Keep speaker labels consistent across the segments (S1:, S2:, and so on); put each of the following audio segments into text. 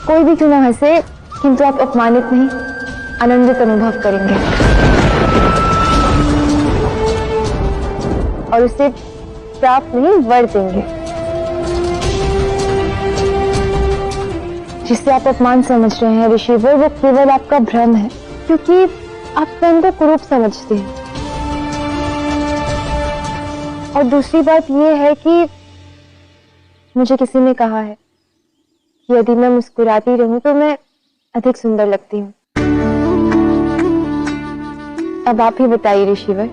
S1: कोई भी क्यों ना हंसे, किंतु आप अपमानित नहीं, आनंदित अनुभव करेंगे और उसे प्राप्त नहीं वर देंगे। जिसे आप अपमान समझ रहे हैं ऋषिवर, वो केवल आपका भ्रम है, क्योंकि आप स्वयं को कुरूप समझते हैं। और दूसरी बात यह है कि मुझे किसी ने कहा है कि यदि मैं मुस्कुराती रहूं तो मैं अधिक सुंदर लगती हूँ। अब आप ही बताइए ऋषिवर,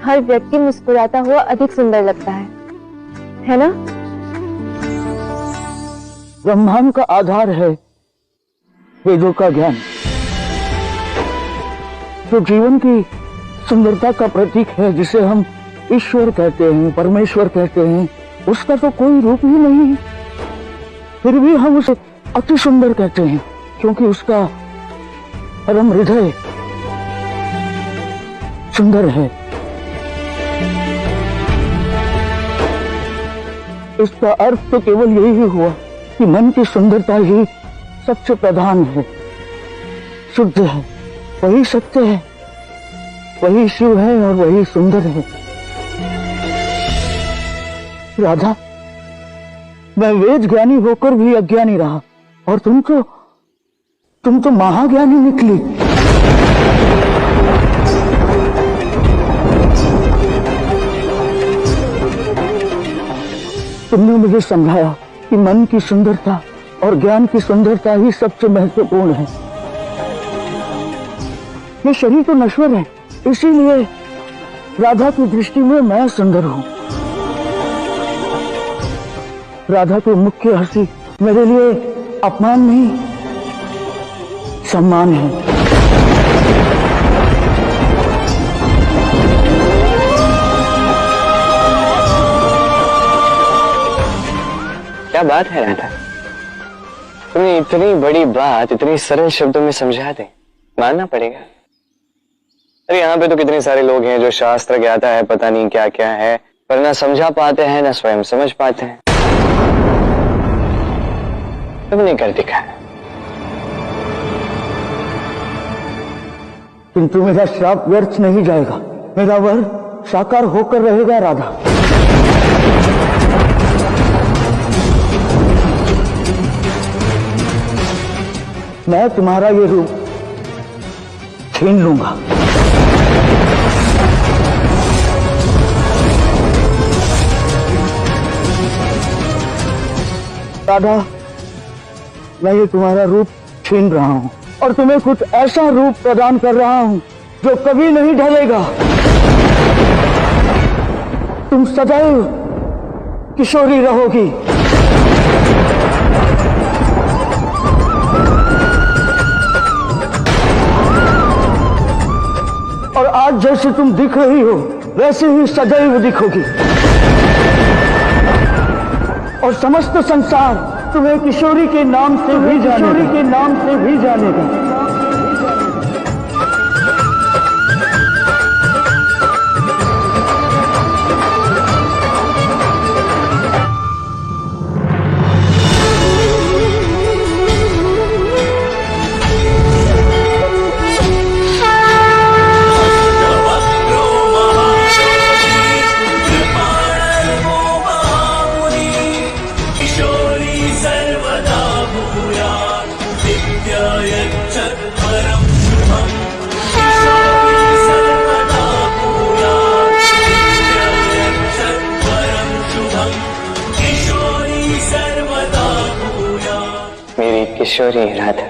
S1: हर व्यक्ति मुस्कुराता हुआ अधिक सुंदर लगता है ना?
S2: ब्रह्मांड का आधार है वेदों का ज्ञान, जो जीवन की सुंदरता का प्रतीक है, जिसे हम ईश्वर कहते हैं, परमेश्वर कहते हैं, उसका तो कोई रूप ही नहीं है, फिर भी हम उसे अति सुंदर कहते हैं, क्योंकि उसका परम हृदय सुंदर है। इसका अर्थ तो केवल यही हुआ कि मन की सुंदरता ही सबसे प्रधान है, शुद्ध है, वही सत्य है, वही शिव है और वही सुंदर है। राधा, मैं वेद ज्ञानी होकर भी अज्ञानी रहा और तुम तो महाज्ञानी निकली। तुमने मुझे समझाया कि मन की सुंदरता और ज्ञान की सुंदरता ही सबसे महत्वपूर्ण है। ये शरीर तो नश्वर है, इसीलिए राधा की दृष्टि में मैं सुंदर हूं। राधा की मुख्य हंसी मेरे लिए अपमान नहीं, सम्मान है।
S3: क्या बात है राधा, तुमने इतनी बड़ी बात इतनी सरल शब्दों में समझा दी, मानना पड़ेगा। अरे यहाँ पे तो कितने सारे लोग हैं जो शास्त्र ज्ञाता है, पता नहीं क्या क्या है, पर ना समझा पाते हैं ना स्वयं समझ पाते हैं। तुमने कर दिखाया।
S2: किंतु मेरा श्राप व्यर्थ नहीं जाएगा, मेरा वर साकार होकर रहेगा राधा। मैं तुम्हारा ये रूप छीन लूंगा। राधा, मैं ये तुम्हारा रूप छीन रहा हूं और तुम्हें कुछ ऐसा रूप प्रदान कर रहा हूं जो कभी नहीं ढलेगा। तुम सदैव किशोरी रहोगी। और आज जैसे तुम दिख रही हो वैसे ही सदैव दिखोगी और समस्त संसार तुम्हें किशोरी के नाम से भी जानेगा।
S3: मेरी किशोरी राधा।